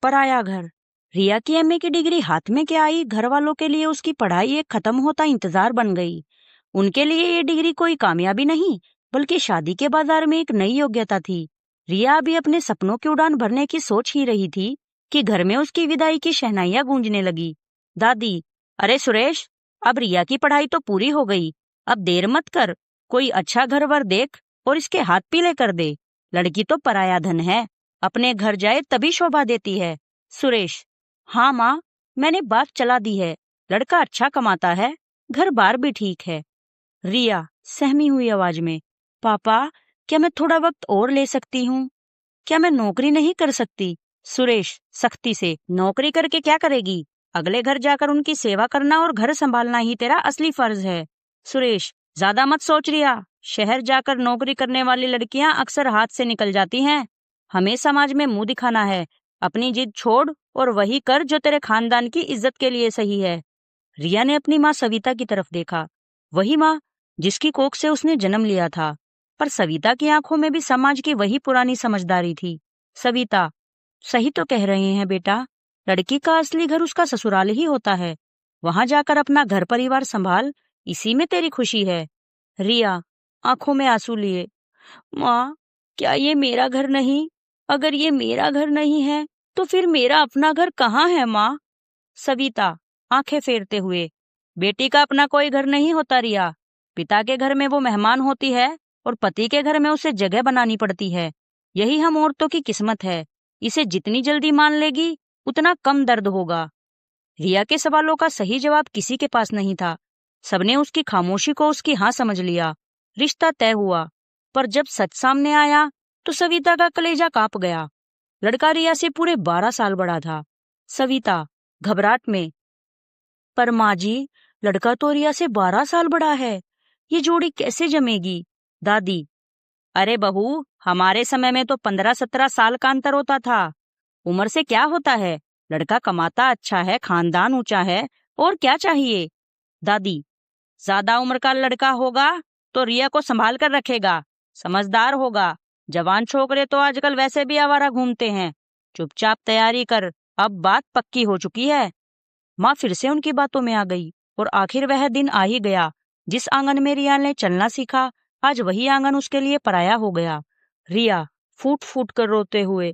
पराया घर। रिया की एमए की डिग्री हाथ में क्या आई, घर वालों के लिए उसकी पढ़ाई एक खत्म होता इंतजार बन गई। उनके लिए ये डिग्री कोई कामयाबी नहीं, बल्कि शादी के बाजार में एक नई योग्यता थी। रिया अभी अपने सपनों की उड़ान भरने की सोच ही रही थी कि घर में उसकी विदाई की शहनाइयां गूंजने लगी। दादी, अरे सुरेश, अब रिया की पढ़ाई तो पूरी हो गई, अब देर मत कर, कोई अच्छा घर वर देख और इसके हाथ पीले कर दे। लड़की तो पराया धन है, अपने घर जाए तभी शोभा देती है। सुरेश, हाँ माँ, मैंने बात चला दी है, लड़का अच्छा कमाता है, घर बार भी ठीक है। रिया सहमी हुई आवाज में, पापा, क्या मैं थोड़ा वक्त और ले सकती हूँ? क्या मैं नौकरी नहीं कर सकती? सुरेश सख्ती से, नौकरी करके क्या करेगी? अगले घर जाकर उनकी सेवा करना और घर संभालना ही तेरा असली फर्ज है। सुरेश, ज्यादा मत सोच रिया, शहर जाकर नौकरी करने वाली लड़कियां अक्सर हाथ से निकल जाती हैं। हमें समाज में मुंह दिखाना है, अपनी जिद छोड़ और वही कर जो तेरे खानदान की इज्जत के लिए सही है। रिया ने अपनी माँ सविता की तरफ देखा, वही माँ जिसकी कोख से उसने जन्म लिया था। पर सविता की आंखों में भी समाज की वही पुरानी समझदारी थी। सविता, सही तो कह रहे हैं बेटा, लड़की का असली घर उसका ससुराल ही होता है। वहां जाकर अपना घर परिवार संभाल, इसी में तेरी खुशी है। रिया आंखों में आंसू लिए, माँ, क्या ये मेरा घर नहीं? अगर ये मेरा घर नहीं है तो फिर मेरा अपना घर कहाँ है माँ? सविता आंखें फेरते हुए, बेटी का अपना कोई घर नहीं होता रिया, पिता के घर में वो मेहमान होती है और पति के घर में उसे जगह बनानी पड़ती है। यही हम औरतों की किस्मत है, इसे जितनी जल्दी मान लेगी उतना कम दर्द होगा। रिया के सवालों का सही जवाब किसी के पास नहीं था। सबने उसकी खामोशी को उसकी हाँ समझ लिया। रिश्ता तय हुआ, पर जब सच सामने आया तो सविता का कलेजा कांप गया। लड़का रिया से पूरे 12 साल बड़ा था। सविता घबराहट में, पर माँ जी, लड़का तो रिया से 12 साल बड़ा है, ये जोड़ी कैसे जमेगी? दादी, अरे बहू, हमारे समय में तो 15-17 साल का अंतर होता था। उम्र से क्या होता है, लड़का कमाता अच्छा है, खानदान ऊंचा है, और क्या चाहिए? दादी, ज्यादा उम्र का लड़का होगा तो रिया को संभाल कर रखेगा, समझदार होगा। जवान छोकरे तो आजकल वैसे भी आवारा घूमते हैं। चुपचाप तैयारी कर, अब बात पक्की हो चुकी है। माँ फिर से उनकी बातों में आ गई और आखिर वह दिन आ ही गया। जिस आंगन में रिया ने चलना सीखा, आज वही आंगन उसके लिए पराया हो गया। रिया फूट फूट कर रोते हुए,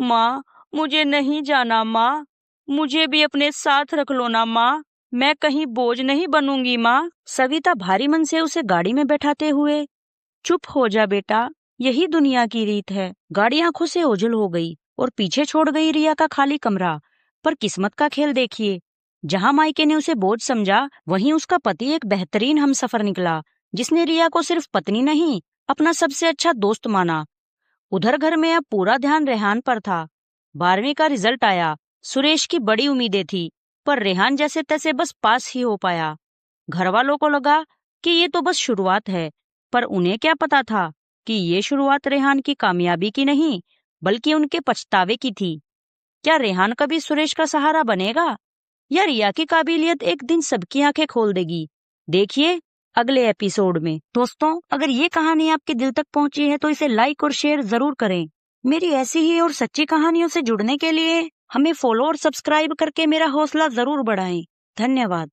माँ, मुझे नहीं जाना माँ, मुझे भी अपने साथ रख लो ना माँ, मैं कहीं बोझ नहीं बनूंगी माँ। सविता भारी मन से उसे गाड़ी में बैठाते हुए, चुप हो जा बेटा, यही दुनिया की रीत है। गाड़ी आंखों से ओझल हो गई और पीछे छोड़ गई रिया का खाली कमरा। पर किस्मत का खेल देखिए, जहां मायके ने उसे बोझ समझा, वहीं उसका पति एक बेहतरीन हमसफर निकला, जिसने रिया को सिर्फ पत्नी नहीं, अपना सबसे अच्छा दोस्त माना। उधर घर में अब पूरा ध्यान रेहान पर था। 12वीं का रिजल्ट आया। सुरेश की बड़ी उम्मीदें थी, पर रेहान जैसे तैसे बस पास ही हो पाया। घर वालों को लगा कि ये तो बस शुरुआत है, पर उन्हें क्या पता था कि ये शुरुआत रेहान की कामयाबी की नहीं, बल्कि उनके पछतावे की थी। क्या रेहान कभी सुरेश का सहारा बनेगा, या रिया की काबिलियत एक दिन सबकी आंखें खोल देगी? देखिए अगले एपिसोड में। दोस्तों, अगर ये कहानी आपके दिल तक पहुंची है तो इसे लाइक और शेयर जरूर करें। मेरी ऐसी ही और सच्ची कहानियों से जुड़ने के लिए हमें फॉलो और सब्सक्राइब करके मेरा हौसला जरूर बढ़ाएं। धन्यवाद।